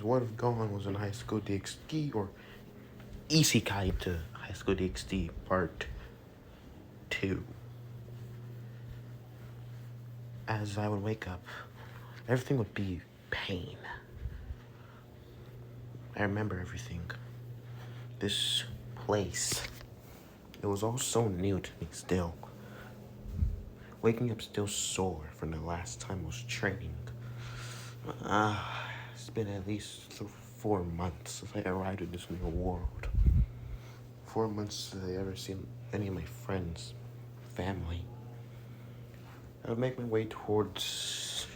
what if Gohan was in High School DxD or Isekai to High School DxD Part 2? As I would wake up, everything would be pain. I remember everything. This place, it was all so new to me still. Waking up still sore from the last time I was training. It's been at least 4 months since I arrived in this new world. 4 months since I ever seen any of my friends, family. I would make my way towards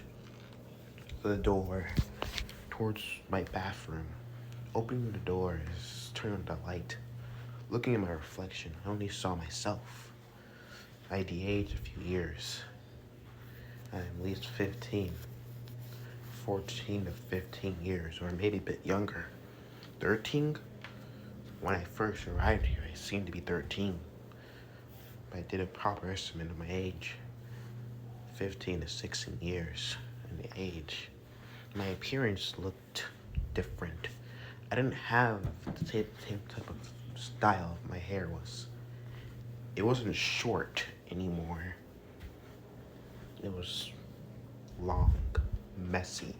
the door, towards my bathroom. Opening the door is turning on the light. Looking at my reflection, I only saw myself. I de-aged a few years. I'm at least 14 to 15 years, or maybe a bit younger. 13? When I first arrived here, I seemed to be 13. But I did a proper estimate of my age. 15 to 16 years in the age. My appearance looked different. I didn't have the same type of style my hair was. It wasn't short anymore. It was long, messy.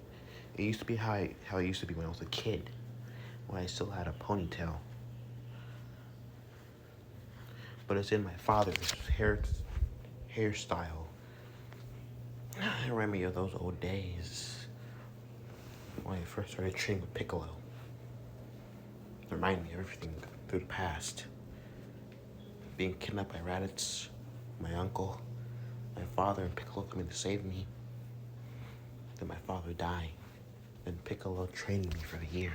It used to be how it used to be when I was a kid, when I still had a ponytail. But it's in my father's hairstyle. I remember those old days when I first started training with Piccolo. It reminded me of everything through the past. Being kidnapped by Raditz, my uncle, my father, and Piccolo coming to save me. Then my father dying. Then Piccolo training me for a year.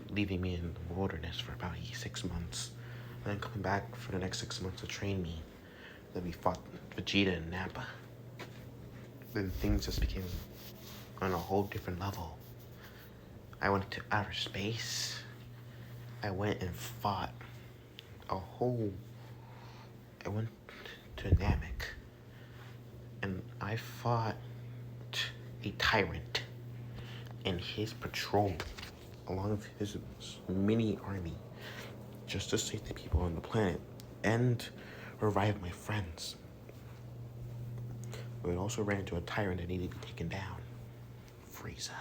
Leaving me in the wilderness for about 6 months. And then coming back for the next 6 months to train me. Then we fought Vegeta and Nappa. Then things just became on a whole different level. I went to outer space. I went and fought I went to Namek. And I fought a tyrant and his patrol along with his mini army just to save the people on the planet and revive my friends. But it also ran into a tyrant that needed to be taken down. Frieza.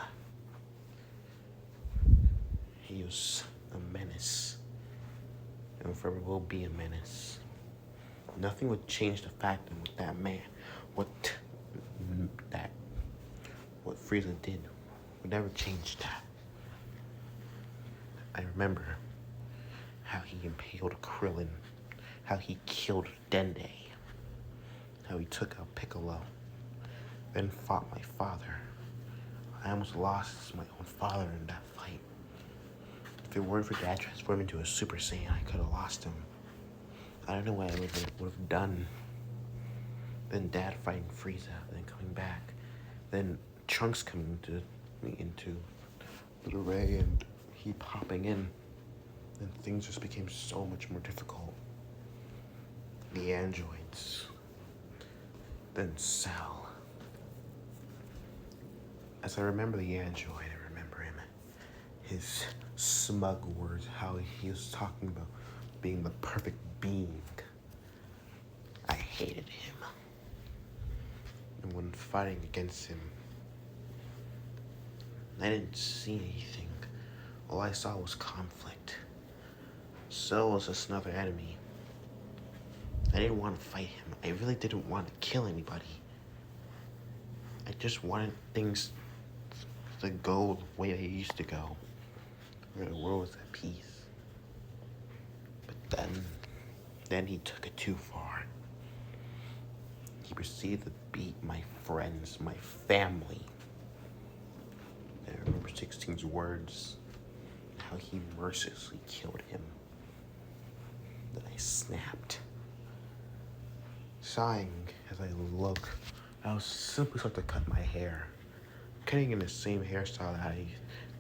He was a menace and forever will be a menace. Nothing would change the fact that with that man, what Frieza did would never change that. I remember how he impaled Krillin, how he killed Dende, how he took out Piccolo, then fought my father. I almost lost my own father in that fight. If it weren't for Dad transforming into a Super Saiyan, I could have lost him. I don't know what I would have done. Then Dad fighting Frieza, then coming back, then Trunks coming into Little Ray and he popping in, and things just became so much more difficult. The androids, then Cell. As I remember the android, I remember him, his smug words, how he was talking about being the perfect being. I hated him. And when fighting against him, I didn't see anything. All I saw was conflict. Cell was just another enemy. I didn't want to fight him. I really didn't want to kill anybody. I just wanted things to go the way they used to go, where the world was at peace. But then he took it too far. He proceeded to beat my friends, my family. I remember 16's words, how he mercilessly killed him. Then I snapped. Sighing as I look, I was simply start to cut my hair. Cutting in the same hairstyle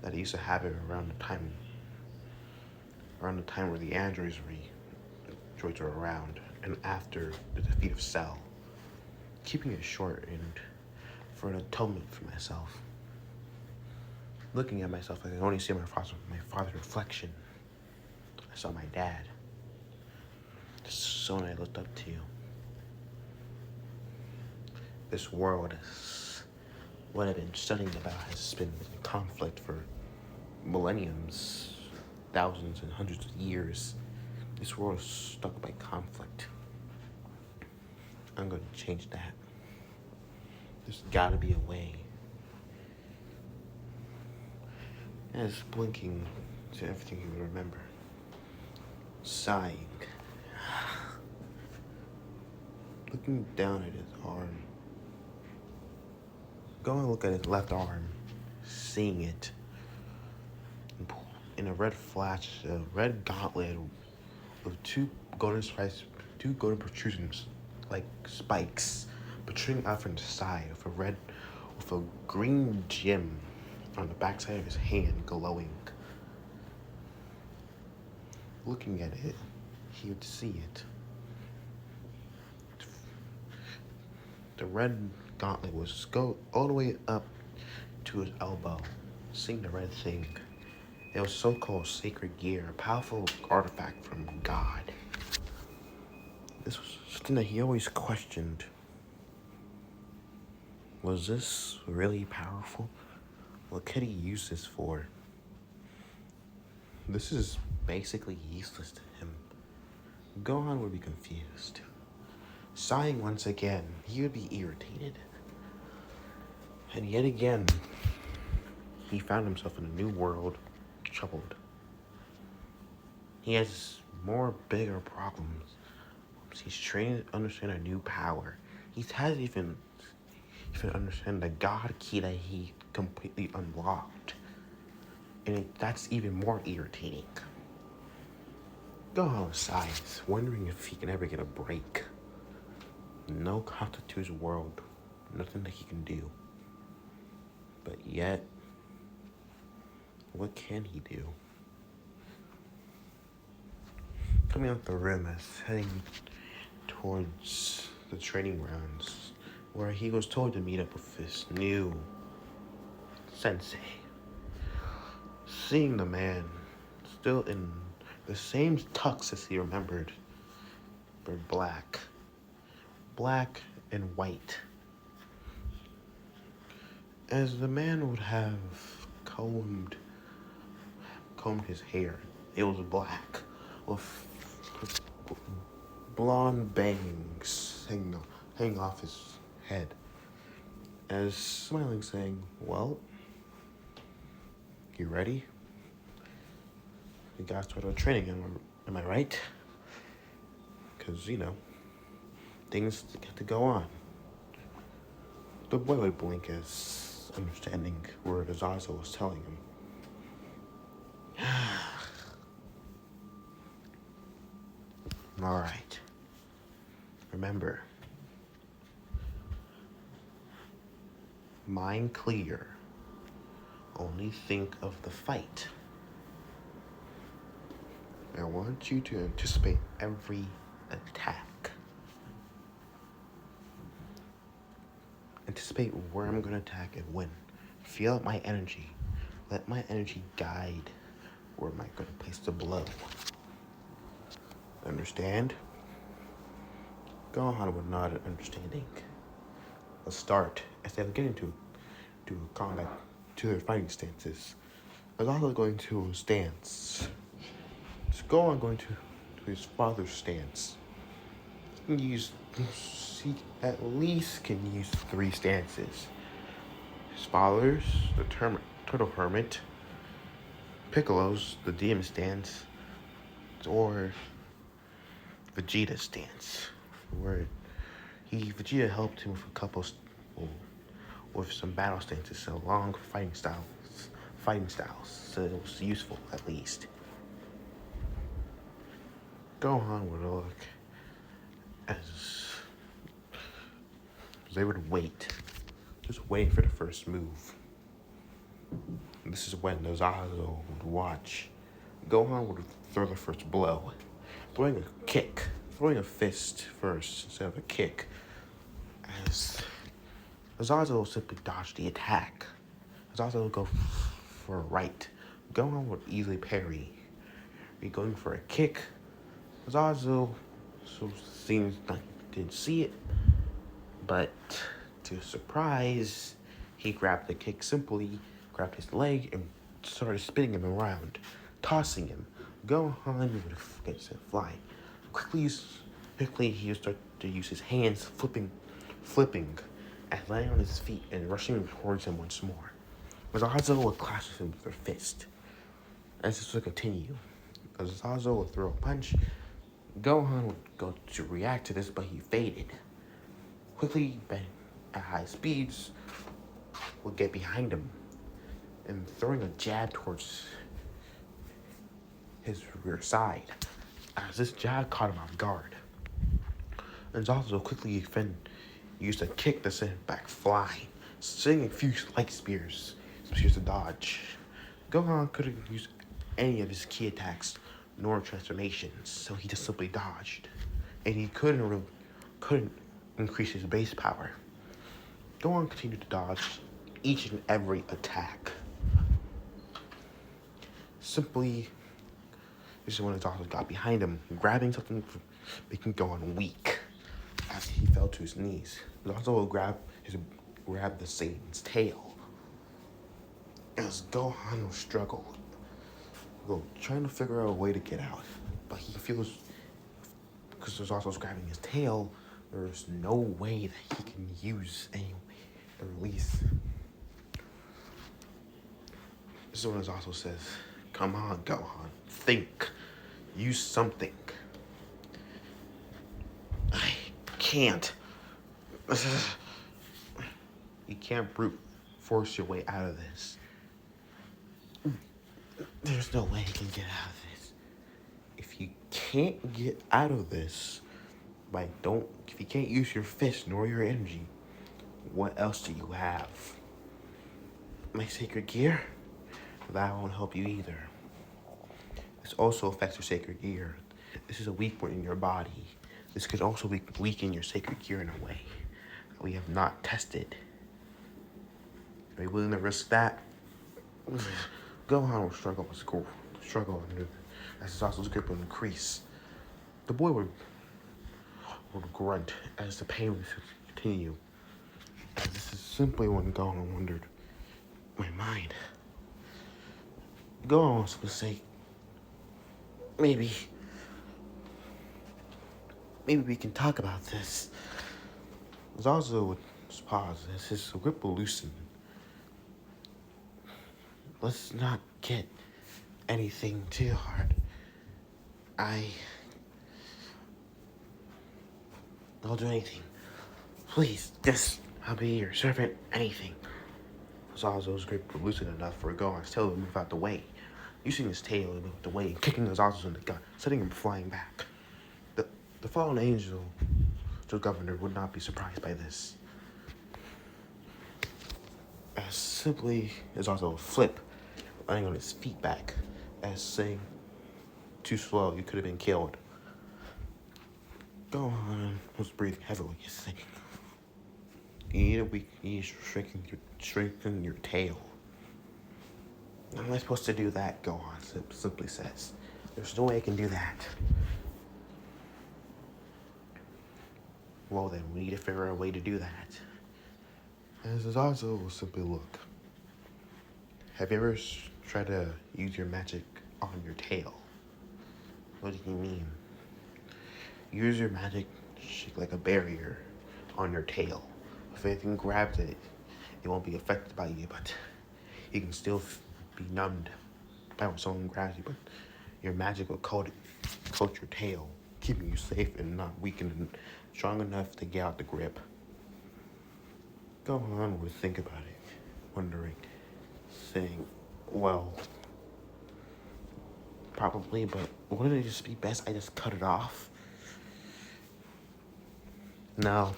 that I used to have it around the time where the androids were around, and after the defeat of Cell. Keeping it short and for an atonement for myself. Looking at myself, I could only see my father's reflection. I saw my dad. The son I looked up to. This world is what I've been studying about has been in conflict for millenniums, thousands and hundreds of years. This world is stuck by conflict. I'm going to change that. There's gotta be a way. As blinking to everything you remember. Sighing. Looking down at his arm. Going to look at his left arm. Seeing it. In a red flash, a red gauntlet with two golden protrusions, like spikes, protruding out from the side with a green gem on the backside of his hand glowing. Looking at it, he would see it. The red gauntlet was go all the way up to his elbow, seeing the red thing. It was so-called sacred gear, a powerful artifact from God. This was something that he always questioned. Was this really powerful? What could he use this for? This is basically useless to him. Gohan would be confused. Sighing once again, he would be irritated. And yet again, he found himself in a new world, troubled. He has more bigger problems. He's trying to understand a new power. He hasn't even understand the God key that he completely unlocked. And that's even more irritating. Gohan sighs, wondering if he can ever get a break. No contact to his world, nothing that he can do. But yet, what can he do? Coming out the room as heading towards the training grounds, where he was told to meet up with his new sensei. Seeing the man still in the same tux as he remembered, but black and white. As the man would have combed his hair, it was black with blonde bangs hanging off his head. As smiling, saying, "Well, you ready? We got started training, am I right? Because, things get to go on." The boy would blink as understanding where Azazel was telling him. Alright. Remember. Mind clear. Only think of the fight. I want you to anticipate every attack. Anticipate where I'm going to attack and when. Feel out my energy. Let my energy guide where am I going to place the blow. Understand? Gohan would nod understanding. Let's start. As they get into combat, to their fighting stances. Azazel going to a stance. So Gohan going to his father's stance. He at least can use 3 stances. His father's, the Turtle Hermit, Piccolo's, the Demon stance, or Vegeta's stance, where Vegeta helped him with a couple, with some battle stances, so long fighting styles, so it was useful at least. Gohan would look as they would wait, just waiting for the first move. This is when Azazel would watch. Gohan would throw the first blow, throwing a fist first instead of a kick, as Azazel simply dodged the attack. Azazel would go for a right, Gohan would easily parry. Be going for a kick. Zazu seems like he didn't see it, but to his surprise, he grabbed the kick simply, grabbed his leg, and started spinning him around, tossing him. Gohan would get sent flying. Quickly he would start to use his hands, flipping, and landing on his feet and rushing towards him once more. Zazu would clash with him with her fist. As this would continue, Zazu would throw a punch. Gohan would go to react to this, but he faded. Quickly, at high speeds, would get behind him and throwing a jab towards his rear side. As this jab caught him off guard, and Zazu quickly used a kick to send him back flying, sending a few light spears to dodge. Gohan couldn't use any of his key attacks nor transformations, so he just simply dodged, and he couldn't increase his base power. Gohan continued to dodge each and every attack. Simply, this is when Zazu got behind him, grabbing something, making Gohan weak. As he fell to his knees, Zazu would grab the Saiyan's tail. As Gohan would struggle, trying to figure out a way to get out, but he feels, because Zazu's grabbing his tail, there's no way that he can use any release. This is when Zazu says, "Come on, Gohan, think, use something." "I can't." You can't brute force your way out of this. There's no way you can get out of this. If you can't get out of this, if you can't use your fist nor your energy, what else do you have? My sacred gear? That won't help you either. This also affects your sacred gear. This is a weak point in your body. This could also weaken your sacred gear in a way that we have not tested. Are you willing to risk that? Gohan will struggle as Zazu's grip would increase. The boy would grunt as the pain would continue. And this is simply when Gohan wondered, my mind. Gohan wants to say, maybe we can talk about this. Zazu would pause as his grip will loosen. Let's not get anything too hard. I'll do anything. Please, I'll be your servant, anything. Zazu's grip would loosen enough for Gohan's tail to move out the way. Using his tail to move out the way and kicking Zazu in the gut, sending him flying back. The fallen angel, the governor, would not be surprised by this. As simply as Zazu would flip, landing on his feet back, as saying, too slow, you could have been killed. Gohan was breathing heavily, saying, you need to strengthen your tail. How am I supposed to do that? Gohan simply says. There's no way I can do that. Well then, we need to figure out a way to do that. As Zazu will simply look. Have you ever tried to use your magic on your tail? What do you mean? Use your magic like a barrier on your tail. If anything grabs it, it won't be affected by you, but you can still be numbed by when someone grabs you, but your magic will coat your tail, keeping you safe and not weakened and strong enough to get out the grip. Gohan would think about it, wondering, saying, well, probably, but wouldn't it just be best I just cut it off? No.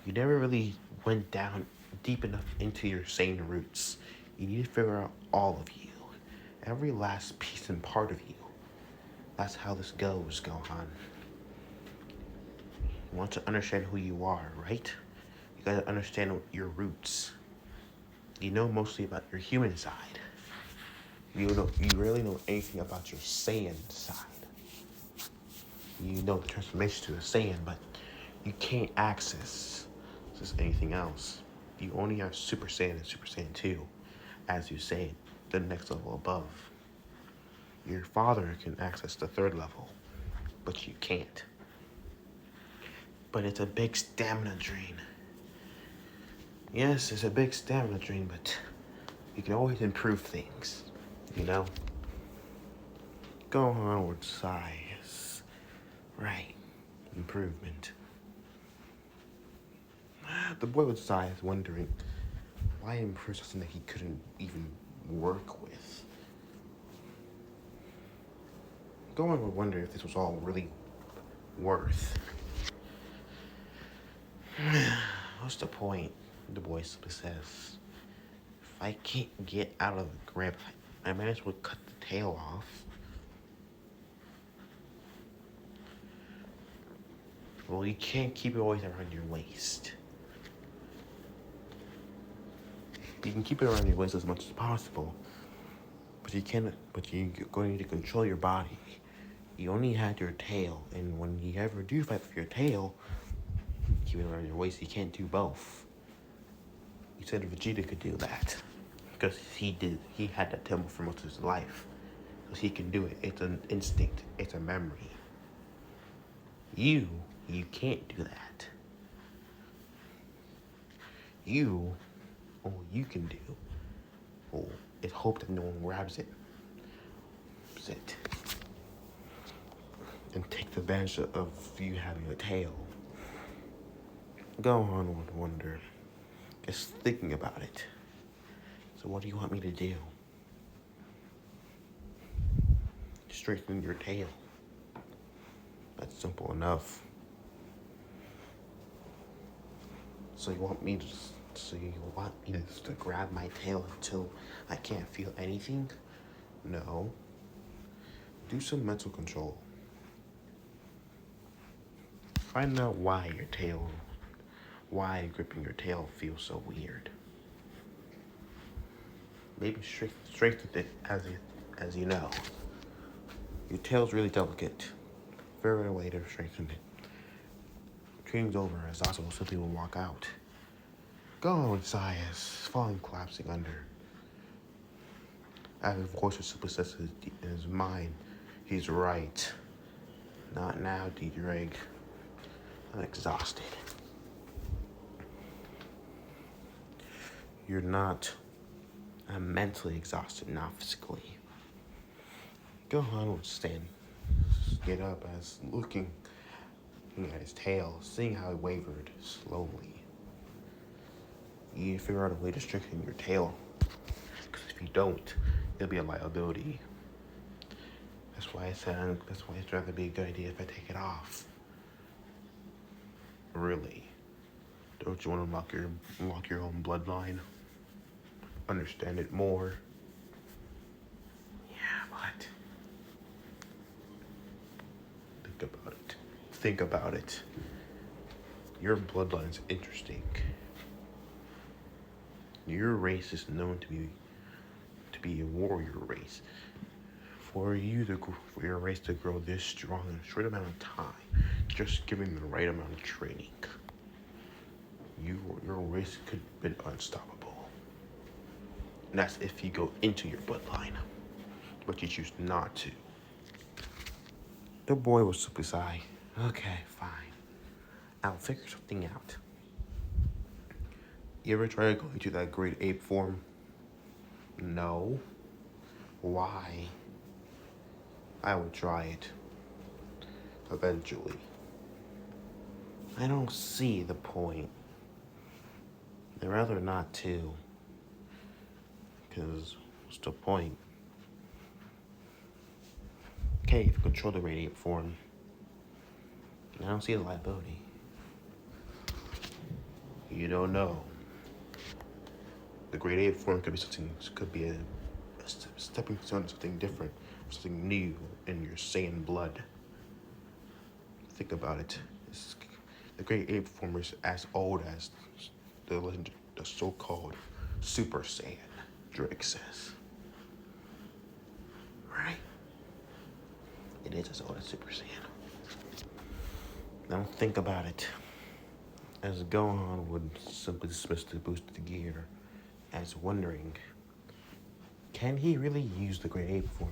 You never really went down deep enough into your Saiyan roots. You need to figure out all of you. Every last piece and part of you. That's how this goes, Gohan. You want to understand who you are, right? You gotta understand your roots. You know mostly about your human side. You rarely know anything about your Saiyan side. You know the transformation to a Saiyan, but you can't access just anything else. You only have Super Saiyan and Super Saiyan 2, as you say, the next level above. Your father can access the third level, but you can't. But it's a big stamina drain. Yes, it's a big stamina drain, but you can always improve things, you know? Go on with size. Right. Improvement. The boy with size wondering why improve something that he couldn't even work with. Go on would wonder if this was all really worth. What's the point? The boy simply says. If I can't get out of the grip, I might as well cut the tail off. Well, you can't keep it always around your waist. You can keep it around your waist as much as possible, but you can't. But you're going to control your body. You only had your tail, and when you ever do fight with your tail, keep it around your waist. You can't do both. You said Vegeta could do that because he did. He had that temple for most of his life, because he can do it. It's an instinct. It's a memory. You can't do that. All you can do, is hope that no one grabs it. Sit. And take advantage of you having a tail. Gohan would wonder, just thinking about it. So what do you want me to do? Straighten your tail. That's simple enough. So you want me to grab my tail until I can't feel anything? No. Do some mental control. Find out why gripping your tail feels so weird. Maybe straighten it as you know. Your tail's really delicate. Very way to straighten it. Training's over as Zazo simply will walk out. Go on, Sias, falling collapsing under. As his voice simply says in his mind, he's right. Not now, D-Drake. I'm exhausted. You're not. I'm mentally exhausted, not physically. Gohan would get up as looking at his tail, seeing how it wavered slowly. You need to figure out a way to strengthen your tail, because if you don't, it'll be a liability. That's why it's rather be a good idea if I take it off. Really? Don't you want to unlock your own bloodline? Understand it more? Yeah, but think about it. Your bloodline's interesting. Your race is known to be a warrior race. For your race to grow this strong in a short amount of time, just giving the right amount of training, your race could have been unstoppable. And that's if you go into your bloodline, but you choose not to. The boy was simply sigh. Okay, fine. I'll figure something out. You ever try going to that great ape form? No. Why? I would try it. Eventually. I don't see the point. I'd rather not to. Because what's the point? Okay, if you control the great ape form, I don't see the liability. You don't know. The great ape form could be a stepping stone to something different, something new in your Saiyan blood. Think about it. The great ape form is as old as the so-called Super Saiyan, Drake says. Right? It is as old as Super Saiyan. Now think about it. As Gohan would simply dismiss the boosted gear as wondering, can he really use the Great Ape for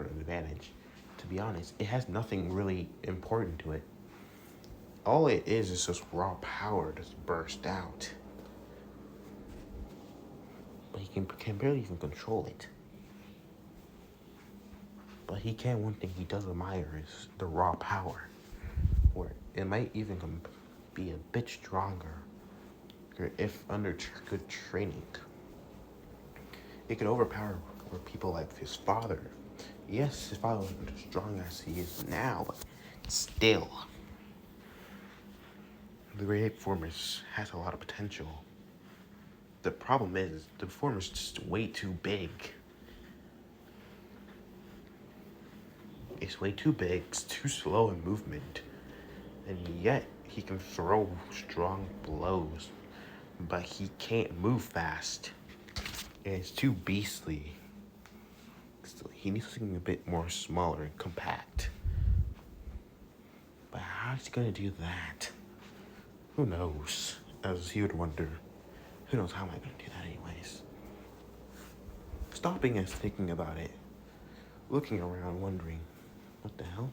an advantage? To be honest, it has nothing really important to it. All it is just raw power that's burst out. But he can barely even control it. But he can. One thing he does admire is the raw power, where it might even be a bit stronger if under good training. It could overpower people like his father. Yes, his father wasn't as strong as he is now, but still. The Great Ape form has a lot of potential. The problem is, the form is just way too big. It's way too big, it's too slow in movement, and yet he can throw strong blows, but he can't move fast. And it's too beastly. He needs something a bit more smaller and compact. But how's he gonna do that? Who knows? As he would wonder, who knows how am I gonna do that anyways? Stopping and thinking about it, looking around, wondering, what the hell?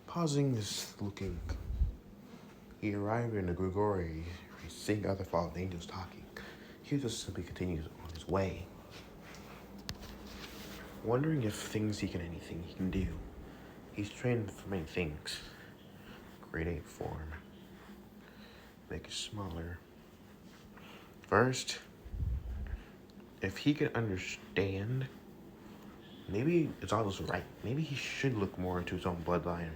Pausing is looking. He arrived in the Grigori, seeing other fallen angels talking. He just simply continues on his way, wondering if anything he can do. He's trained for many things. Great Ape form. Make it smaller. First, if he can understand, maybe it's always right. Maybe he should look more into his own bloodline.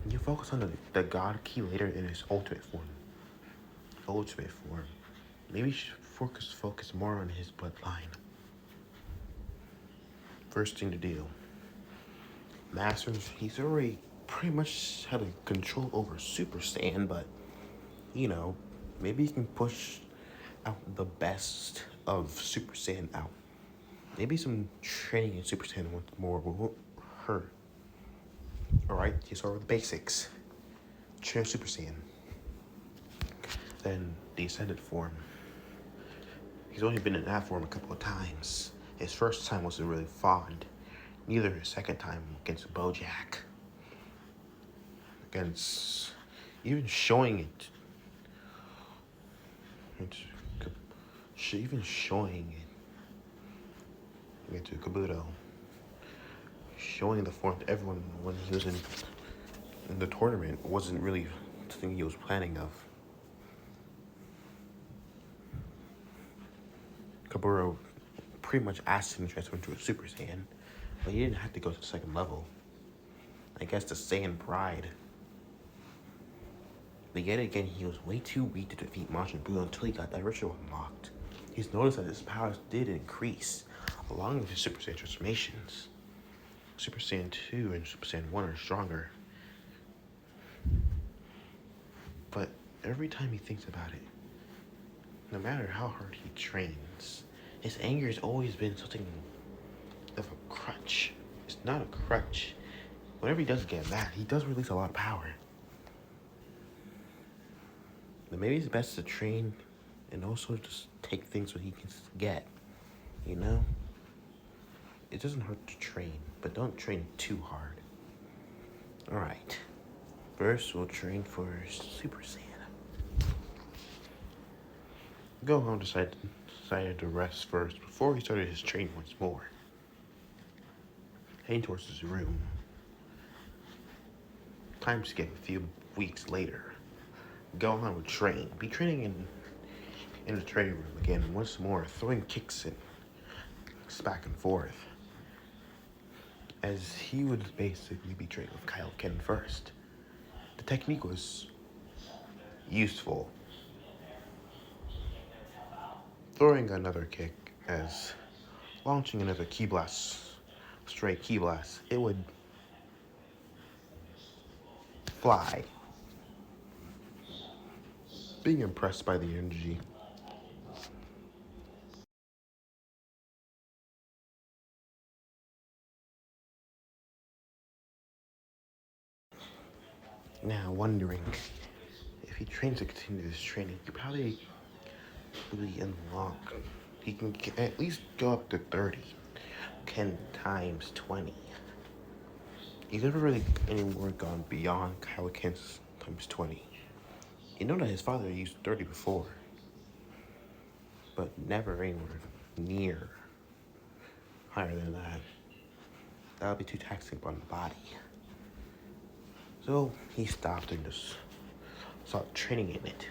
You focus on the God Key later in his ultimate form. Maybe you should focus more on his bloodline. First thing to do. Masters, he's already pretty much had a control over Super Saiyan, but, maybe he can push out the best of Super Saiyan out. Maybe some training in Super Saiyan once more won't hurt. Alright, you start with the basics. Train Super Saiyan. Then the Ascended form. He's only been in that form a couple of times. His first time wasn't really fond. Neither his second time against Bojack. Even showing it. Even showing it to Kabuto. Showing the form to everyone when he was in the tournament wasn't really the thing he was planning of. Kaburo pretty much asked him to transfer into a Super Saiyan, but he didn't have to go to the second level. I guess the Saiyan pride. But yet again, he was way too weak to defeat Majin Buu until he got that ritual unlocked. He's noticed that his powers did increase, along with his Super Saiyan transformations. Super Saiyan 2 and Super Saiyan 1 are stronger. But every time he thinks about it, no matter how hard he trains, his anger has always been something of a crutch. It's not a crutch. Whenever he does get mad, he does release a lot of power. But maybe it's best to train and also just take things what he can get, It doesn't hurt to train, but don't train too hard. Alright. First, we'll train for Super Saiyan. Gohan decided to rest first before he started his training once more. Heading towards his room. Time skip a few weeks later. Gohan would be training in the training room again once more, throwing kicks and back and forth. As he would basically be training with Kaioken first. The technique was useful. Throwing another kick as launching another ki blast, stray ki blast, it would fly. being impressed by the energy. Now, wondering if he trains to continue this training, he probably really unlock. He can at least go up to 30, 10 times 20. He's never really anywhere gone beyond Kawakin's times 20. You know that his father used 30 before, but never anywhere near higher than that. That would be too taxing on the body. So he stopped and just started training in it.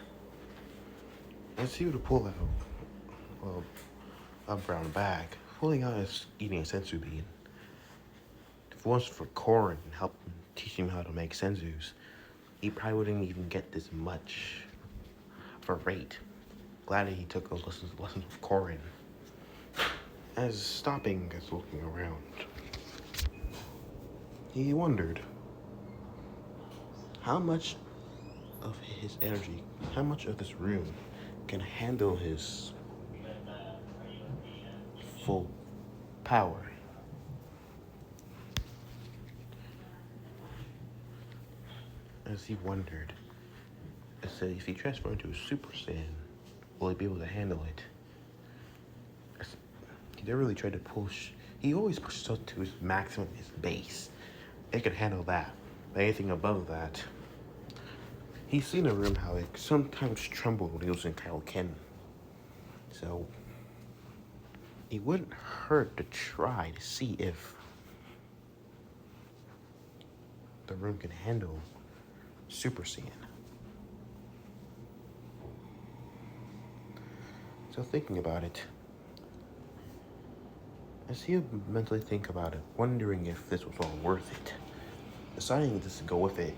And he would pull out a brown bag, pulling out his eating a senzu bean. If it wasn't for Korin and help teach him how to make senzus, he probably wouldn't even get this much for rate. Glad that he took those lessons with Korin. As stopping, as looking around, he wondered how much of his energy, how much of this room can handle his full power. As he wondered, I said, if he transformed into a Super Saiyan, will he be able to handle it? He never really tried to push. He always pushed up to his maximum, his base. It could handle that. But anything above that, he's seen in a room how it sometimes trembled when he was in Kaioken. So it wouldn't hurt to try to see if the room can handle Super Saiyan. So thinking about it, as he would mentally think about it, wondering if this was all worth it, deciding just to go with it.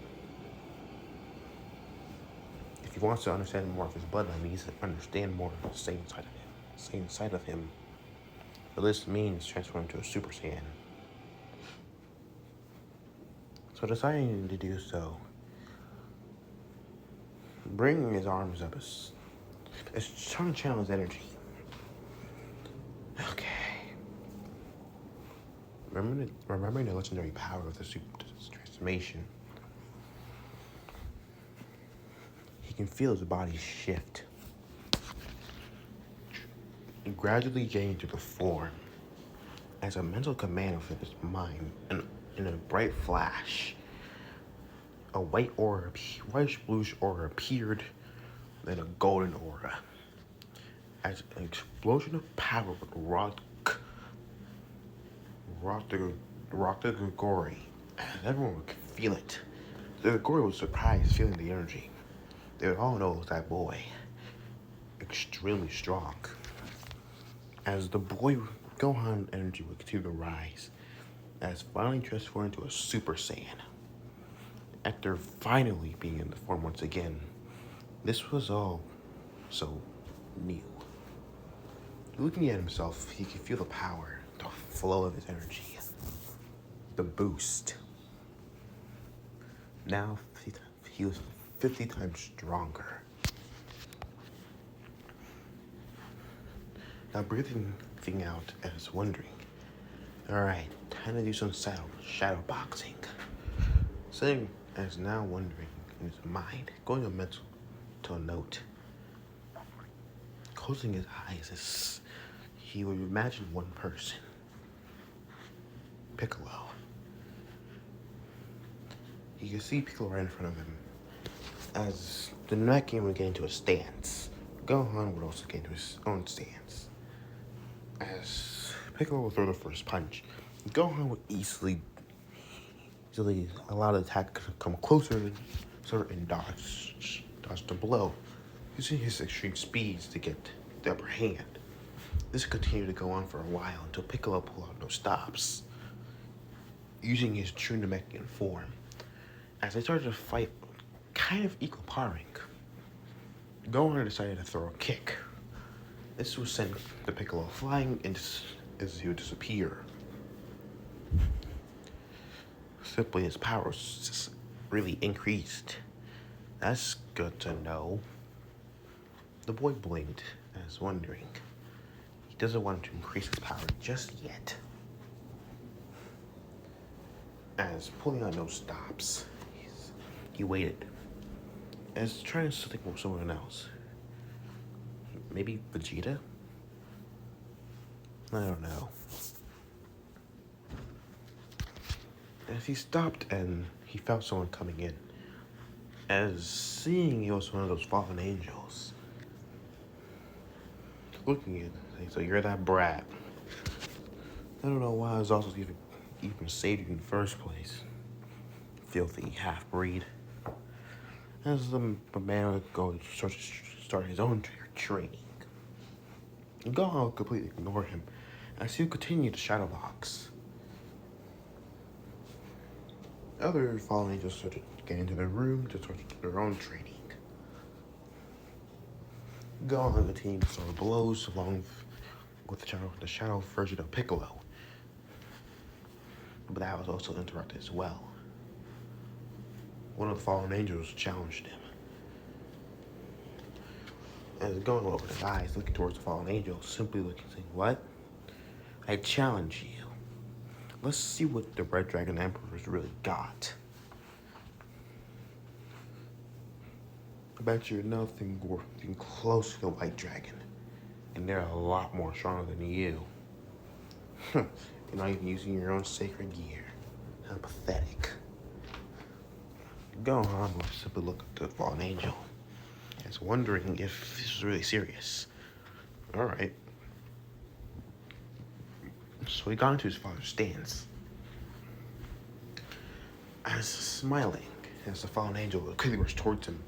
If he wants to understand more of his bloodline, he needs to understand more of the same side of him. But this means transform into a Super Saiyan. So deciding to do so, bringing his arms up is trying to channel his energy. Okay. Remembering the legendary power of this transformation, he can feel his body shift, gradually getting to the form as a mental command of his mind, and in a bright flash, a whitish bluish aura appeared, then a golden aura. As an explosion of power would rock the Gregori, and everyone could feel it. The Gregori was surprised feeling the energy. They would all know it was that boy, extremely strong. As the boy Gohan energy would continue to rise, as finally transformed into a Super Saiyan. After finally being in the form once again, this was all so new. Looking at himself, he could feel the power, the flow of his energy, the boost. Now he was 50 times stronger. Now breathing out as wondering, alright, time to do some shadow boxing. Sitting as now wondering in his mind, going a mental note. Closing his eyes as he would imagine one person. Piccolo. He could see Piccolo right in front of him. As the Namekian would get into a stance, Gohan would also get into his own stance. As Piccolo would throw the first punch, Gohan would easily allow the attack to come closer and dodge the blow, using his extreme speeds to get the upper hand. This continued to go on for a while until Piccolo pulled out no stops, using his true Namekian form. As they started to fight kind of equal paring, Gohan decided to throw a kick. This would send the Piccolo flying as he would disappear. Simply his power just really increased. That's good to know. The boy blinked, as wondering. He doesn't want to increase his power just yet. As pulling out no stops, he waited. As trying to think of someone else. Maybe Vegeta? I don't know. As he stopped and he felt someone coming in. As seeing he was one of those fallen angels. Looking at him, so you're that brat. I don't know why I was also even saved you in the first place. Filthy half-breed. As the man would go to start his own training. Gohan would completely ignore him as he would continue to shadow box. Other fallen angels started getting into their room to start their own training. Gohan and the team started blows along with the shadow version of Piccolo. But that was also interrupted as well. One of the fallen angels challenged him. As Gohan opened his eyes, looking towards the fallen angel, simply looking, saying, "What? I challenge you. Let's see what the Red Dragon Emperor's really got. I bet you're nothing close to the White Dragon, and they're a lot more stronger than you. You're not even using your own sacred gear. How pathetic." Gohan would simply look at the fallen angel, as wondering if this was really serious. Alright. So he got into his father's stance. As smiling, as the fallen angel quickly rushed towards him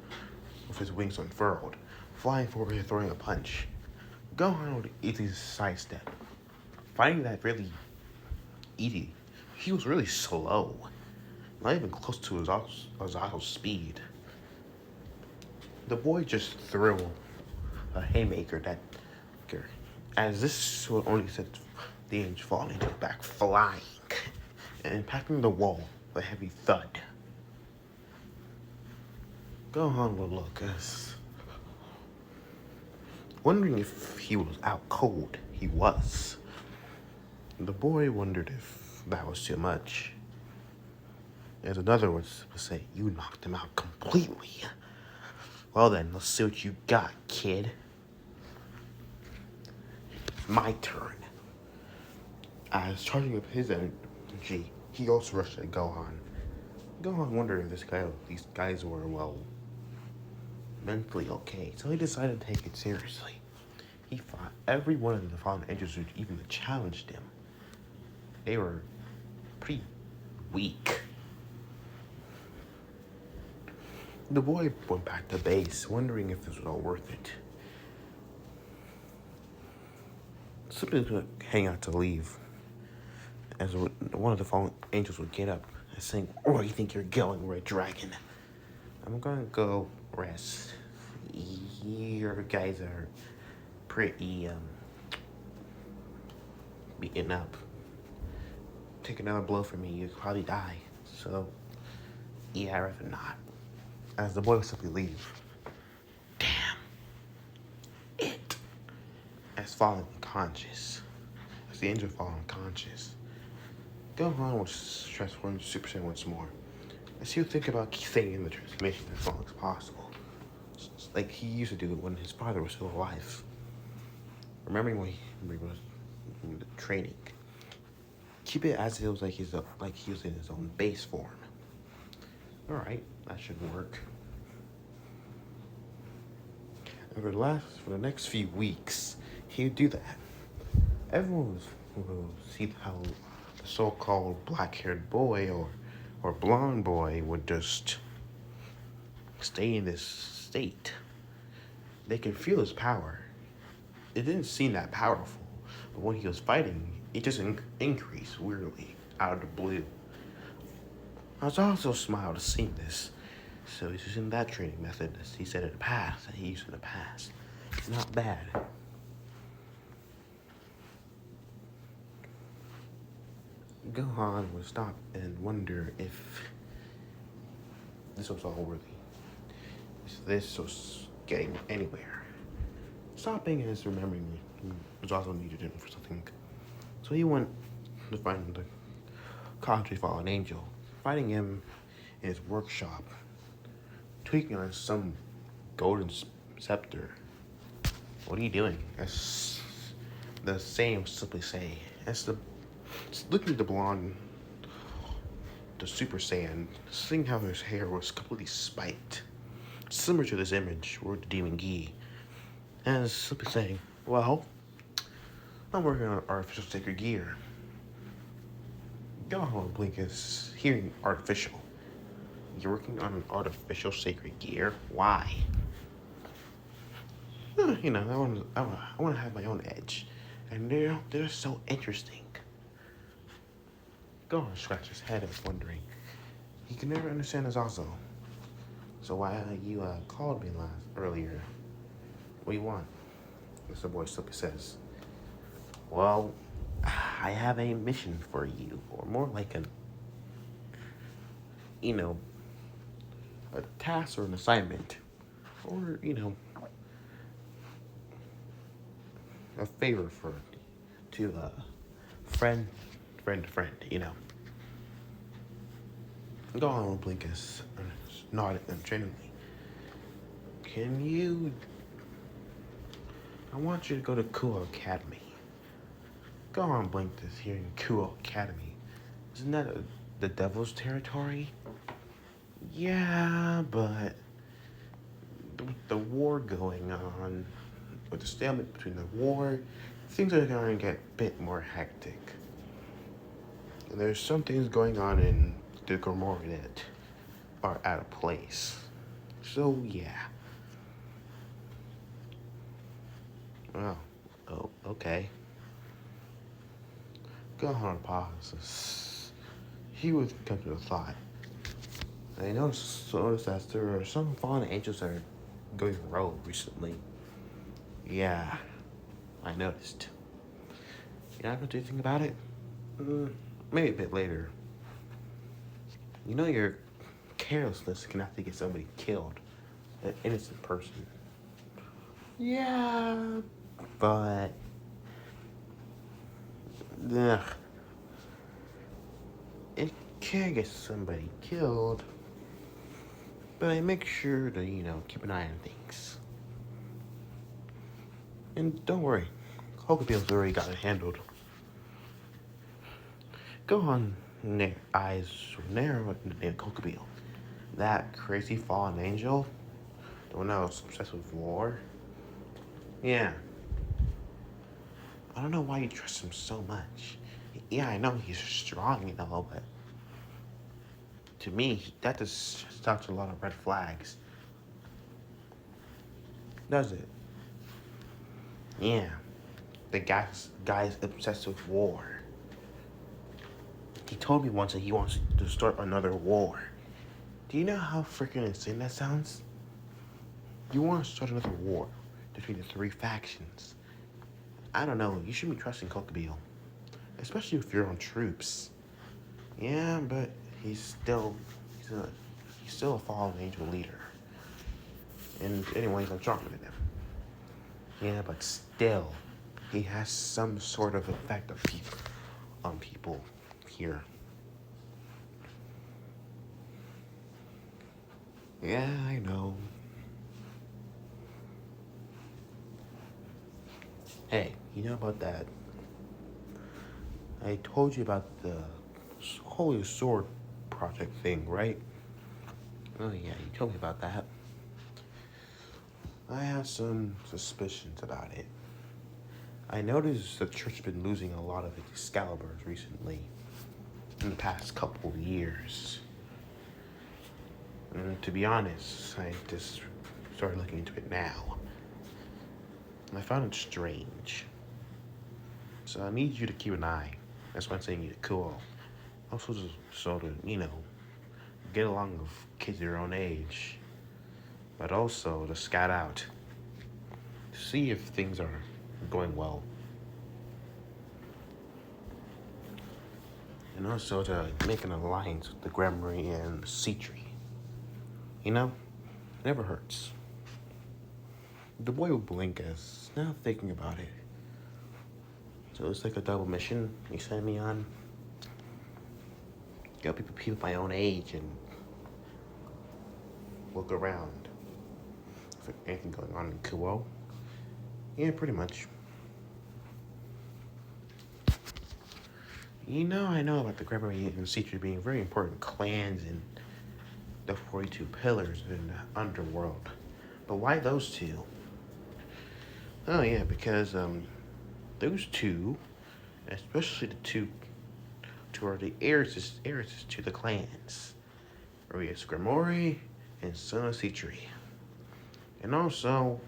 with his wings unfurled, flying forward and throwing a punch. Gohan would easily sidestep. Finding that really easy, he was really slow. Not even close to his auto speed. The boy just threw a haymaker as this would only set the angel falling angel back flying and impacting the wall with a heavy thud. Gohan would look as wondering if he was out cold. He was. The boy wondered if that was too much. As another would say, "You knocked him out completely. Well then, let's see what you got, kid." My turn. As charging up his energy, he also rushed at Gohan. Gohan wondered if these guys were, well, mentally okay, so he decided to take it seriously. He fought every one of the fallen angels who even challenged him. They were pretty weak. The boy went back to base, wondering if this was all worth it. Simply gonna hang out to leave. As one of the fallen angels would get up and saying, "Where do you think you're going, Red Dragon?" "I'm gonna go rest. You guys are pretty beaten up. Take another blow from me, you'd probably die. So yeah, I'd rather not." As the boy would simply leave. Damn it. As falling unconscious. As the angel falling unconscious. Gohan was transformed to Super Saiyan once more. As he would think about staying in the transformation as long as possible. Like he used to do when his father was still alive. Remembering when he was in the training. Keep it as it was like he was in his own base form. Alright, that should work. And for the next few weeks, he would do that. Everyone will see how the so-called black-haired boy or blonde boy would just stay in this state. They could feel his power. It didn't seem that powerful, but when he was fighting, it just increased weirdly out of the blue. I was also smiled to see this. So he's using that training method, as he said in the past, that he used in the past. It's not bad. Gohan would stop and wonder if this was all worthy. If this was getting anywhere. stopping is remembering was also needed him for something. So he went to find the country fallen angel, finding him in his workshop, tweaking on some golden scepter. What are you doing? As the same simply say. Looking at the blonde, the Super Saiyan, seeing how his hair was completely spiked, similar to this image where the demon Gi, and simply saying, "Well, I'm working on artificial sacred gear." Gohan Blink is hearing artificial. You're working on an artificial sacred gear? Why? You know, I want to have my own edge. And they're so interesting. Gohan scratched his head and was wondering. He could never understand this also. So why you called me earlier? What do you want? Mr. Boy Silky says. Well, I have a mission for you, or more like a task or an assignment, or a favor to friend to friend. Go on, Blinkus nodded untrainingly. I want you to go to Kuo Academy. Go on, Blinkus here in Kuo Academy. Isn't that the devil's territory? Yeah, but with the war going on, with the stalemate between the war, things are going to get a bit more hectic. And there's some things going on in the Gomorrah that are out of place. So, yeah. Oh, okay. Gohan pauses. He was come to the thought. I noticed that there are some fallen angels that are going rogue recently. Yeah, I noticed. You're not going to do anything about it? Maybe a bit later. You know your carelessness can have to get somebody killed. An innocent person. Yeah, but... Ugh. It can get somebody killed. But I make sure to, keep an eye on things. And don't worry, Hokabil's already got it handled. Gohan eyes narrow at Kokabil. That crazy fallen angel? The one that was obsessed with war? Yeah. I don't know why you trust him so much. Yeah, I know he's strong, but to me, that just starts a lot of red flags. Does it? Yeah. The guy's obsessed with war. He told me once that he wants to start another war. Do you know how freaking insane that sounds? You want to start another war between the three factions. I don't know, you shouldn't be trusting Kokabil. Especially if you're on troops. Yeah, but he's still a fallen angel leader. And anyway, he's stronger than him. Yeah, but still, he has some sort of effect on people here. Yeah, I know. Hey, you know about that? I told you about the Holy Sword project thing, right? Oh yeah, you told me about that. I have some suspicions about it. I noticed the church's been losing a lot of its Excaliburs recently, in the past couple of years. And to be honest, I just started looking into it now. And I found it strange. So I need you to keep an eye. That's why I'm saying you're cool. Also, so to, get along with kids your own age. But also to scout out. To see if things are going well. And also to make an alliance with the Gramarye and Sea Tree. It never hurts. The boy will blink as now thinking about it. So it's like a double mission you sent me on. Go people my own age and look around. If there's anything going on in Kuo. Yeah, pretty much. I know about the Gregory and Cetri being very important clans in the 42 pillars in the underworld. But why those two? Oh yeah, because those two, especially the two are the heiresses to the clans. Arias Grimory and Son of Cetri. And also,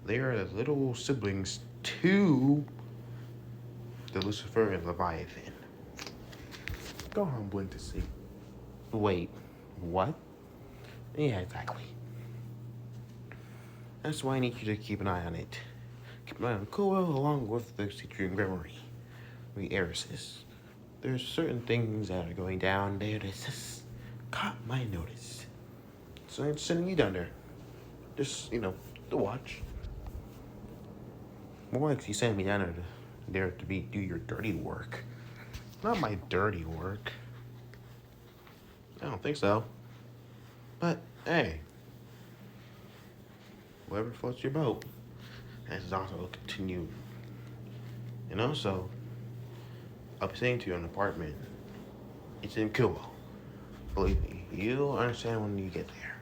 they are the little siblings to the Lucifer and Leviathan. Gohan blinked to see. Wait, what? Yeah, exactly. That's why I need you to keep an eye on it. Keep an eye on Kuo along with the Cetri and Grimory. The heiresses. There's certain things that are going down there that just caught my notice. So I'm sending you down there. Just, to watch. More like you sent me down there to do your dirty work. Not my dirty work. I don't think so. But, hey. Whatever floats your boat. That is also continued. And also, I'm saying to you an apartment. It's in Kuo. Believe me, you'll understand when you get there.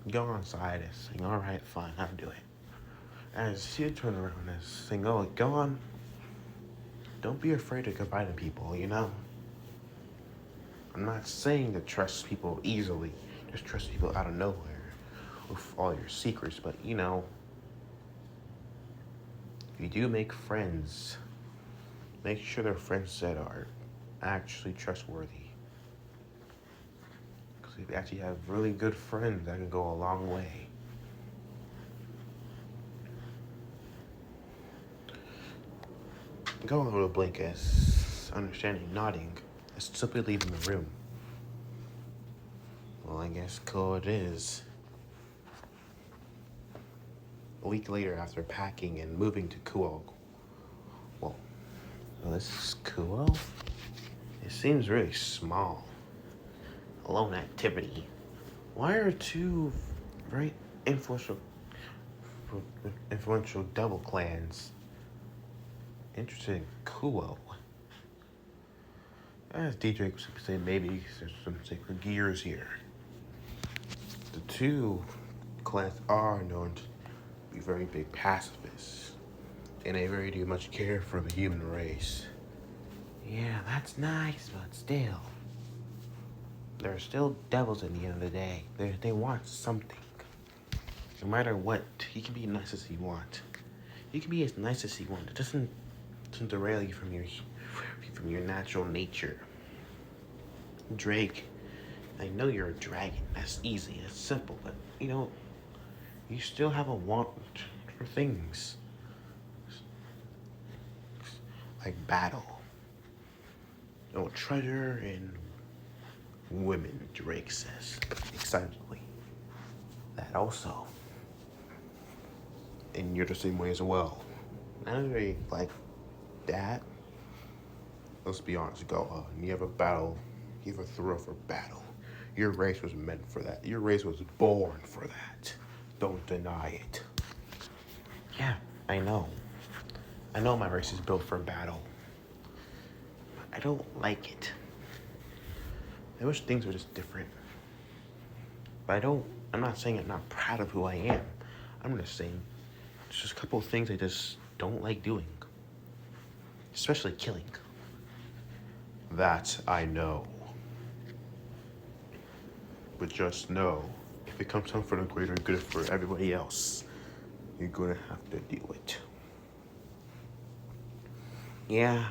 Go on side and sing, alright, fine, I'll do it. As you turn around and sing, oh, go on. Don't be afraid of confiding people, I'm not saying to trust people easily. Just trust people out of nowhere with all your secrets, but if you do make friends, make sure they're friends that are actually trustworthy. Because if you actually have really good friends, that can go a long way. Go a little blink as understanding, nodding, as simply leaving the room. Well, I guess cool it is. A week later, after packing and moving to Kuo. Well, this is Kuo? It seems really small. A lone activity. Why are two very influential double clans interested in Kuo? As DJ was saying, maybe there's some sacred gears here. The two clans are known to be very big pacifists, and they very do much care for the human race. Yeah, that's nice, but still. They're still devils at the end of the day. They want something. No matter what, you can be as nice as you want. You can be as nice as you want. It doesn't derail you from your natural nature. Drake, I know you're a dragon. That's easy, that's simple, but you still have a want for things. Like battle. Treasure and women, Drake says, excitedly. That also. And you're the same way as well. Not really like that. Let's be honest, Gohan. You have a battle. You have a thrill for battle. Your race was meant for that. Your race was born for that. Don't deny it. Yeah, I know. I know my race is built for battle. But I don't like it. I wish things were just different. But I'm not saying I'm not proud of who I am. I'm just saying there's just a couple of things I just don't like doing. Especially killing. That I know. But just know, if it comes time for the greater good for everybody else, you're gonna have to do it. Yeah,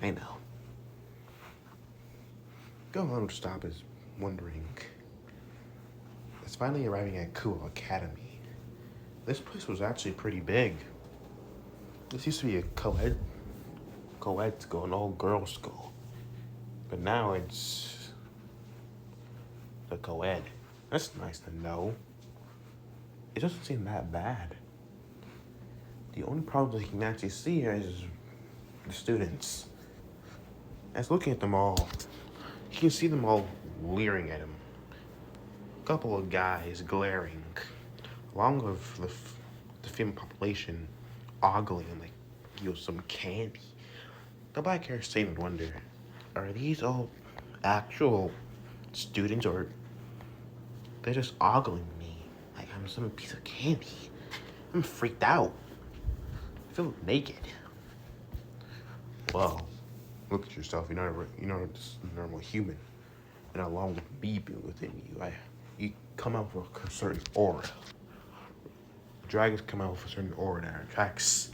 I know. Gohan Stop is wondering. It's finally arriving at Kuo Academy. This place was actually pretty big. This used to be a co-ed school, an all-girls school. But now it's the co-ed. That's nice to know. It doesn't seem that bad. The only problem you can actually see here is the students. As looking at them all, you can see them all leering at him. A couple of guys glaring, along with the female population ogling like some candy. The black hair stayed and wonder, are these all actual students or they're just ogling me like I'm some piece of candy? I'm freaked out. I feel naked. Well, look at yourself. You're not just a normal human. And along with me being within you, you come out with a certain aura. Dragons come out with a certain aura that attracts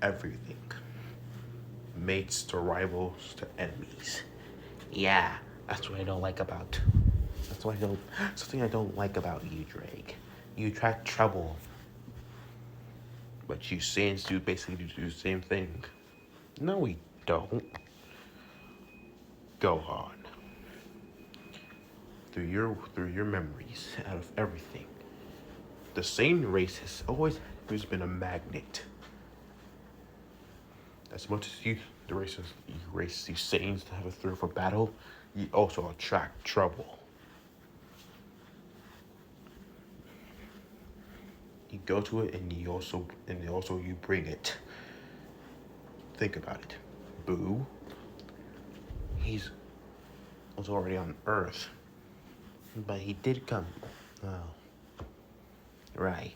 everything. Mates to rivals to enemies. Yeah, that's what I don't like about. That's what I don't. Something I don't like about you, Drake. You attract trouble, but you Saiyans do basically do the same thing. No, we don't. Gohan. Through your memories, out of everything, the Saiyan race has always been a magnet. As much as the race these Saiyans to have a thrill for battle, you also attract trouble. You go to it, and you bring it. Think about it. Boo. Was already on Earth, but he did come. Oh, right.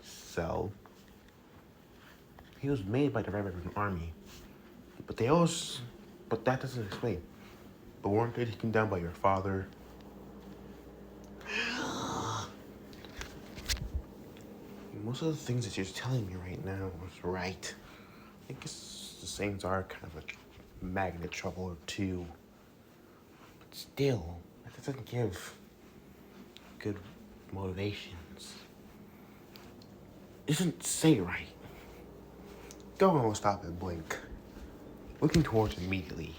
So he was made by the Red Ribbon Army, but that doesn't explain. But weren't they taken down by your father? Most of the things that you're telling me right now was right. I guess the Saints are kind of a magnet trouble or two. But still, that doesn't give good motivations. Isn't say right. Gohan will stop and blink, looking towards immediately.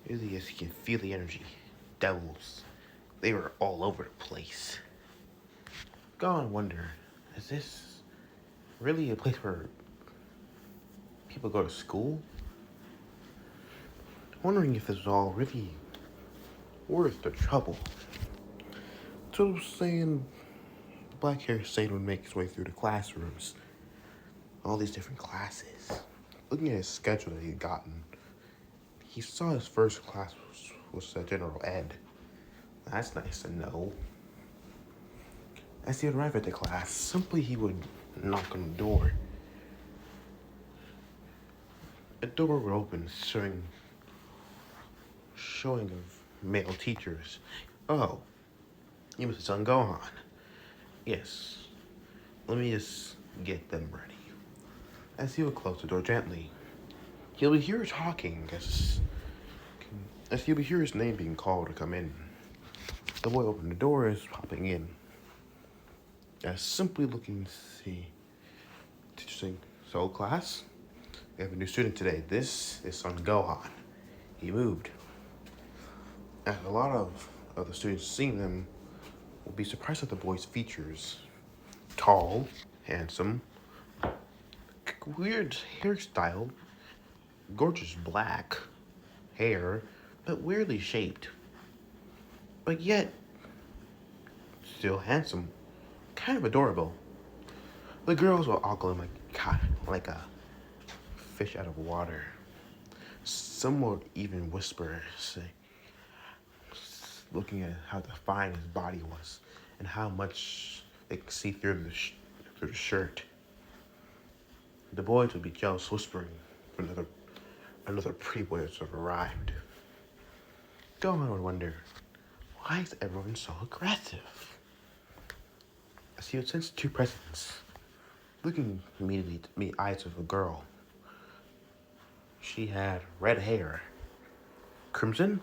Really, as you can feel the energy. Devils, they were all over the place. Gohan wonder, is this really a place where people go to school? Wondering if this was all really worth the trouble. So I was saying, the black hair Satan would make his way through the classrooms. All these different classes. Looking at his schedule that he'd gotten, he saw his first class was general ed. That's nice to know. As he would arrive at the class, simply he would knock on the door. A door would open, showing of male teachers. Oh, you Mr. Son Gohan. Yes, let me just get them ready. As he would close the door gently, he would hear talking as he would hear his name being called to come in. The boy opened the door as popping in. As simply looking to see. Teacher saying, so class, we have a new student today. This is Son Gohan. He moved. And a lot of the students seeing them will be surprised at the boy's features. Tall, handsome, weird hairstyle, gorgeous black hair, but weirdly shaped. But yet, still handsome, kind of adorable. The girls were ogling like a fish out of water. Some would even whisper, looking at how defined his body was and how much they could see through the shirt. The boys would be jealous, whispering for another pretty boy that's arrived. Gohan would wonder, why is everyone so aggressive? As he would sense two presents, looking immediately to meet eyes of a girl. She had red hair. Crimson?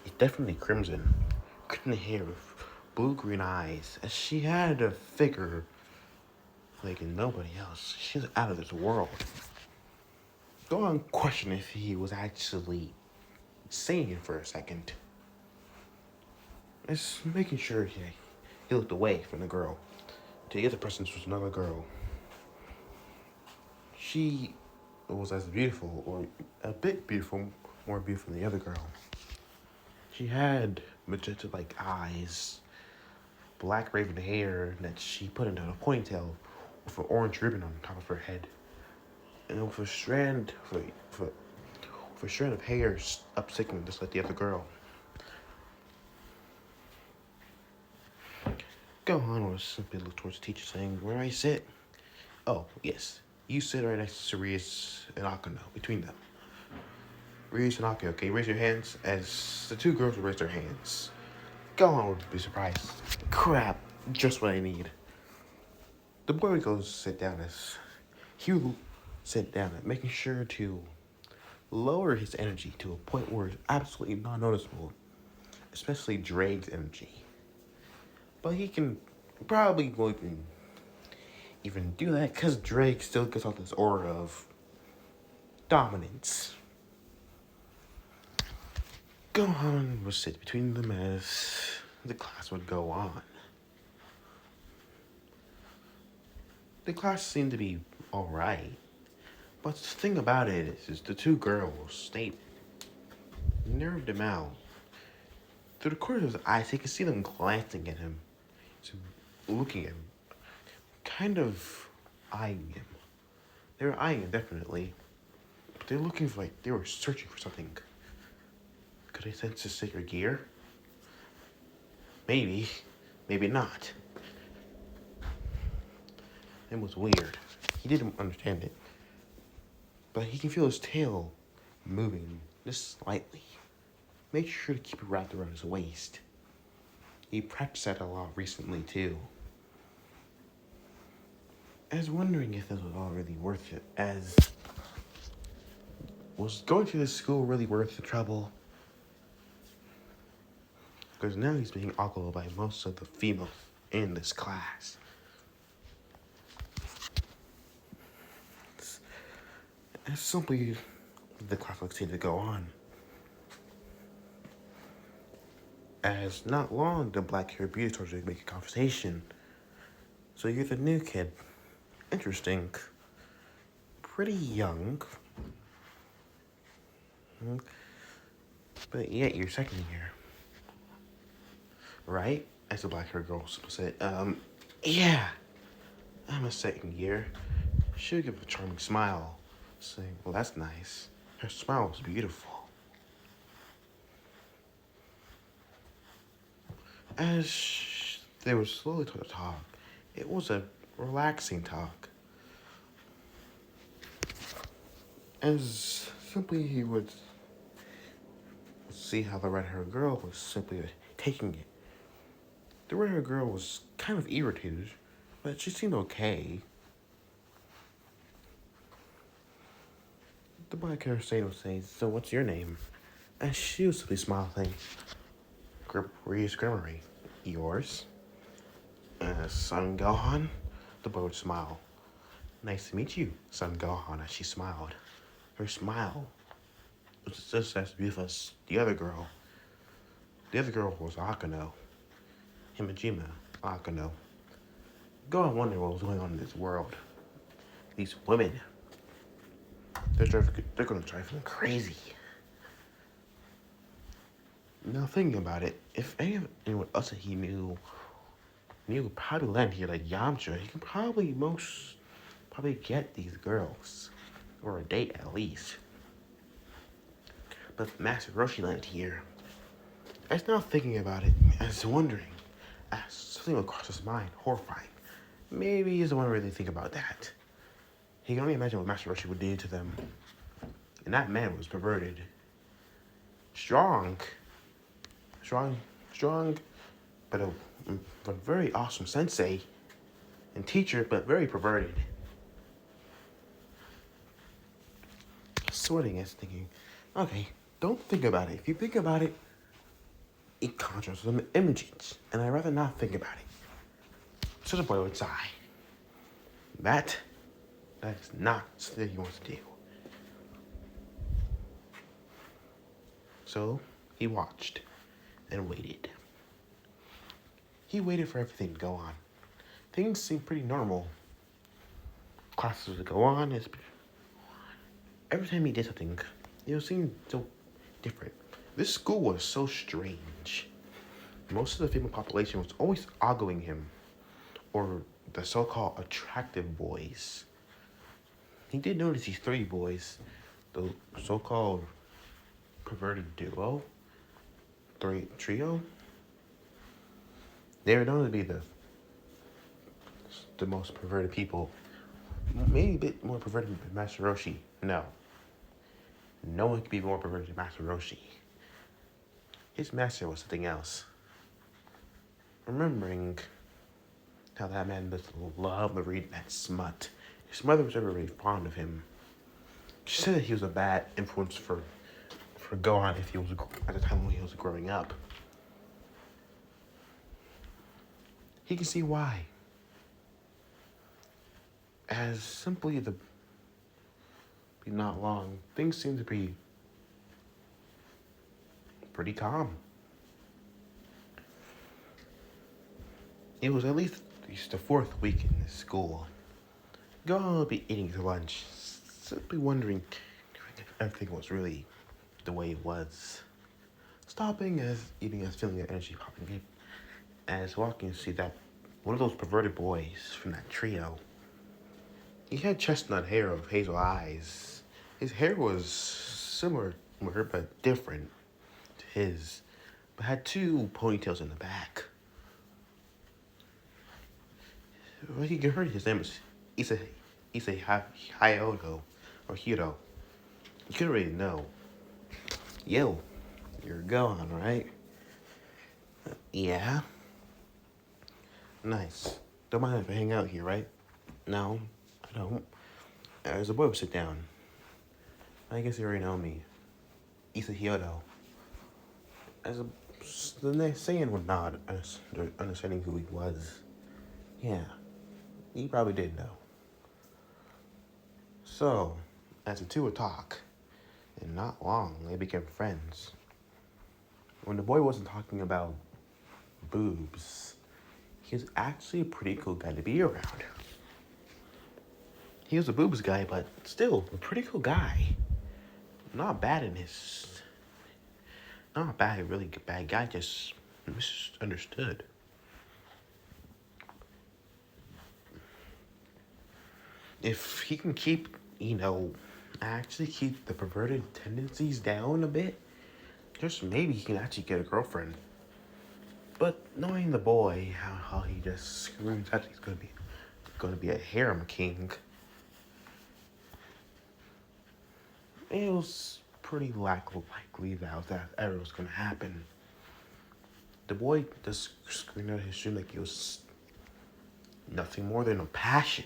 It's definitely crimson. Crimson hair with blue-green eyes. As she had a figure like nobody else. She was out of this world. Gohan questioned if he was actually sane for a second. It's making sure he looked away from the girl. The other person was another girl. She was as beautiful, or a bit beautiful, more beautiful than the other girl. She had magenta-like eyes, black raven hair that she put into a ponytail with an orange ribbon on top of her head, and with a strand with a strand of hair up sticking just like the other girl. Gohan was simply looked towards the teacher, saying, "Where I sit? Oh, yes. You sit right next to Rias and Akano, between them. Rias and Akano, okay, raise your hands," as the two girls would raise their hands. Gohan would be surprised. Crap, just what I need. The boy would go sit down as he would sit down, making sure to lower his energy to a point where it's absolutely not noticeable, especially Drake's energy. But he can probably won't even do that because Drake still gets off this aura of dominance. Gohan would sit between them as the class would go on. The class seemed to be alright, but the thing about it is the two girls, they nerved him out. Through the corner of his eyes, he could see them glancing at him, looking at him, kind of eyeing him. They were eyeing him, definitely, but they were looking for, they were searching for something. Could they sense his sacred gear? Maybe, maybe not. It was weird. He didn't understand it, but he can feel his tail moving just slightly. Make sure to keep it wrapped around his waist. He practiced that a lot recently, too. I was wondering if this was all really worth it, as was going to this school really worth the trouble? Because now he's being ogled by most of the females in this class. It's simply the class looks to go on. As not long, the black-haired beauty started to make a conversation. "So you're the new kid. Interesting. Pretty young. But yet you're second year. Right?" As the black-haired girl said, yeah. I'm a second year." She would give a charming smile, saying, "Well, that's nice." Her smile was beautiful. As they were slowly to talk, it was a relaxing talk. As simply he would see how the red-haired girl was simply taking it. The red-haired girl was kind of irritated, but she seemed okay. The black-haired saint would say, "So what's your name?" And she would simply smile, saying, "Reese Grimmery." "Yours?" "Son Gohan?" The boy would smile. "Nice to meet you, Son Gohan," as she smiled. Her smile was just as beautiful as the other girl. The other girl was Akano. Himajima Akano. Gohan wondered what was going on in this world. These women, they're going to drive him crazy. Now thinking about it, if anyone else that he knew would probably land here like Yamcha, he could probably get these girls. Or a date at least. But Master Roshi landed here. I was now thinking about it, I was wondering, as something would cross his mind, horrifying. Maybe he's the one to really think about that. He can only imagine what Master Roshi would do to them. And that man was perverted. Strong, but a very awesome sensei and teacher, but very perverted. Sweating as thinking, okay, don't think about it. If you think about it, it conjures some images, and I'd rather not think about it. So the boy would sigh. That is not something he wants to do. So he watched and waited. He waited for everything to go on. Things seemed pretty normal. Classes would go on. Every time he did something, it seemed so different. This school was so strange. Most of the female population was always ogling him, or the so-called attractive boys. He did notice these three boys, the so-called perverted duo, trio. They were known to be the most perverted people. Maybe a bit more perverted than Master Roshi. No. No one could be more perverted than Master Roshi. His master was something else. Remembering how that man just loved to read that smut. His mother was never really fond of him. She said that he was a bad influence for Gohan if he was at the time when he was growing up. He can see why. As simply be not long, things seem to be pretty calm. It was at least the fourth week in this school. Gohan would be eating his lunch, simply wondering if everything was really the way it was. Stopping as eating as feeling the energy popping in. As walking to see that one of those perverted boys from that trio. He had chestnut hair with hazel eyes. His hair was similar to her, but different to his. But had two ponytails in the back. Well, he heard his name was Issei Hyodo or Hiro. You couldn't really know. Yo, you're Gohan, right? Yeah. Nice. Don't mind if I hang out here, right? No, I don't. As a boy would sit down. I guess you already know me. Issei Hyodo. The next saying would nod, understanding who he was. Yeah, he probably did know. So, as the two would talk, and not long, they became friends. When the boy wasn't talking about boobs, he was actually a pretty cool guy to be around. He was a boobs guy, but still a pretty cool guy. Not bad in his... Not bad, really bad guy, just misunderstood. If he can keep, actually keep the perverted tendencies down a bit, just maybe he can actually get a girlfriend. But knowing the boy, how he just screams out he's gonna be a harem king, it was pretty likely that ever was gonna happen. The boy just screamed out his dream like it was nothing more than a passion.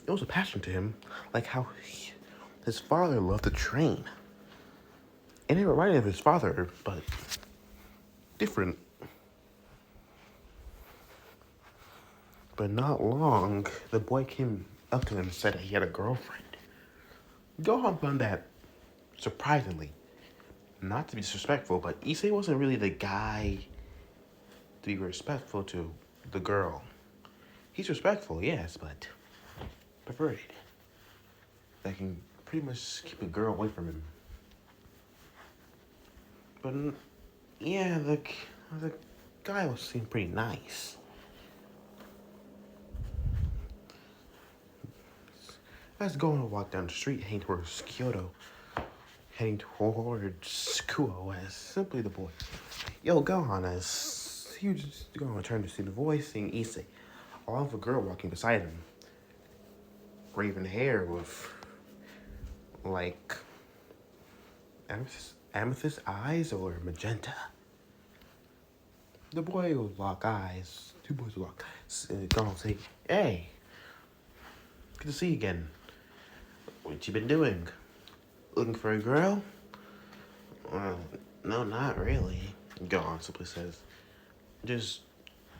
It was a passion to him, like how his father loved to train. And it reminded him of his father, but different. But not long, the boy came up to him and said that he had a girlfriend. Gohan found that surprisingly. Not to be disrespectful, but Issei wasn't really the guy to be respectful to the girl. He's respectful, yes, but perverted. That can pretty much keep a girl away from him. But yeah, the guy seemed pretty nice. As Gohan walked down the street, heading towards Kyoto, heading towards Kuo as simply the boy. Yo, Gohan, as he was just going to return to see the voice, seeing Issei, along with a girl walking beside him. Raven hair with, like, amethyst eyes or magenta. The boy would lock eyes. Two boys would lock eyes. Gohan say, hey, good to see you again. What you been doing? Looking for a girl? No, not really. Gohan simply says, just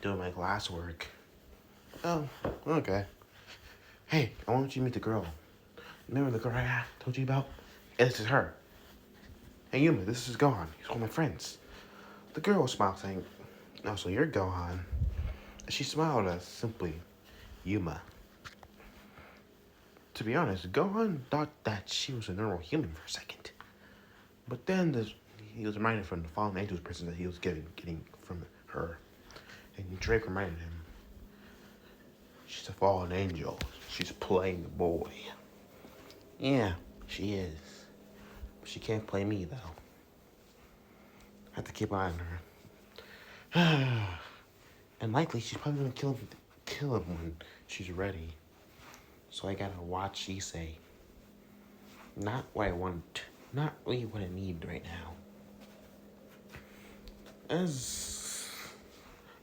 doing my classwork. Oh, okay. Hey, I want you to meet the girl. Remember the girl I told you about? Yeah, this is her. Hey, Yuma, this is Gohan. He's one of my friends. The girl smiled, saying, oh, so you're Gohan. She smiled as simply Yuma. To be honest, Gohan thought that she was a normal human for a second. But then he was reminded from the fallen angel's presence that he was getting from her. And Drake reminded him, she's a fallen angel. She's playing the boy. Yeah, she is. But she can't play me, though. I have to keep an eye on her. And likely she's probably gonna kill him when she's ready. So I gotta watch Issei. Not what I want. Not really what I need right now. As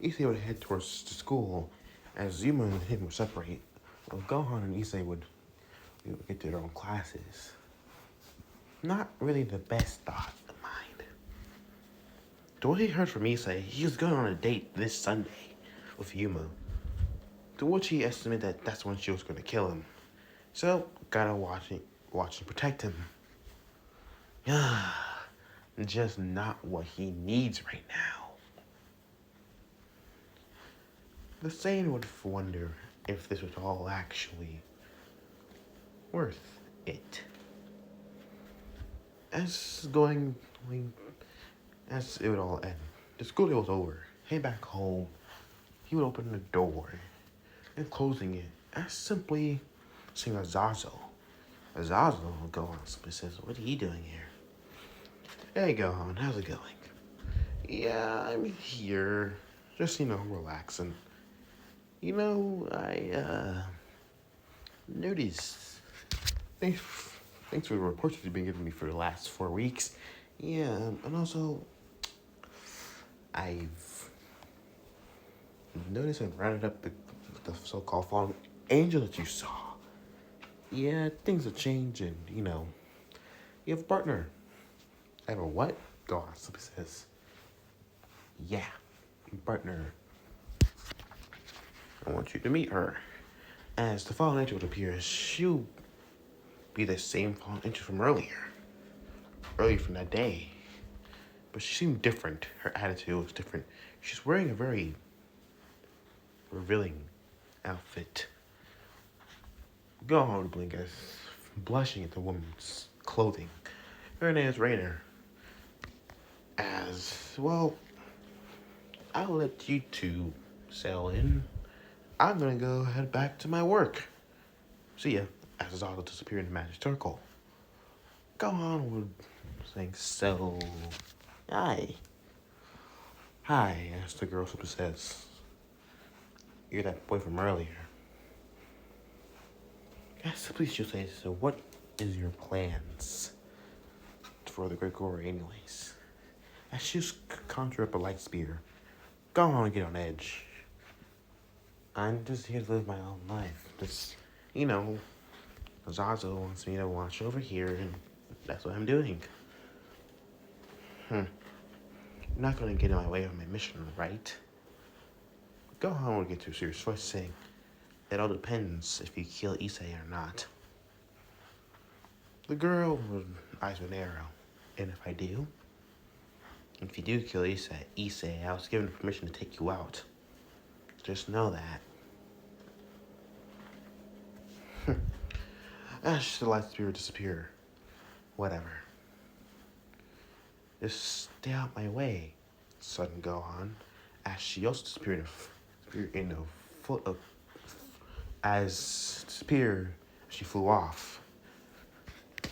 Issei would head towards the school, as Yuma and him would separate, Gohan and Issei would get to their own classes. Not really the best thought of mine. To what he heard from Issei, he was going on a date this Sunday with Yuma. To which he estimated that that's when she was going to kill him. So, gotta watch and protect him. Just not what he needs right now. The Saiyan would wonder if this was all actually worth it. As it would all end, the school day was over. Heading back home, he would open the door and closing it as simply seeing Azazel. Azazel would go on and says, "What are you doing here?" "Hey Gohan, how's it going?" "Yeah, I'm here. Just, relaxing. I noticed. Thanks for the reports that you've been giving me for the last 4 weeks. Yeah, and also, I've noticed and rounded up the so-called fallen angel that you saw. Yeah, things have changed, and, you have a partner." "I have a what?" Gohan simply says. "Yeah, partner. I want you to meet her. As the fallen angel would appear, she'll be the same fallen angel from earlier from that day. But she seemed different. Her attitude was different. She's wearing a very revealing outfit." Gohan would blink as blushing at the woman's clothing. Her name is Rainer. Well, I'll let you two settle in. I'm gonna go head back to my work. See ya. As Azazel disappeared in the magic circle, Gohan would sing, "So, hi." "Hi," as the girl simply says. "You're that boy from earlier." Please she'll say, "So what is your plans for the Great Glory anyways?" As she conjure up a light spear, Gohan would get on edge. "I'm just here to live my own life. Just, Zazo wants me to watch over here, and that's what I'm doing." You're not going to get in my way of my mission, right?" Gohan would get to a serious voice saying, "It all depends if you kill Issei or not." The girl would eyes an arrow. "And if I do?" "If you do kill Issei, I was given permission to take you out. Just know that." As the light spirit disappear. "Whatever. Just stay out my way," sudden Gohan, as she also disappeared in a foot of she flew off,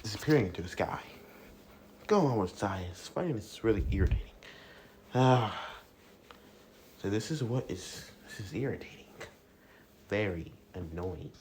disappearing into the sky. Gohan was sighs, finding this really irritating. So this is irritating. Very annoying.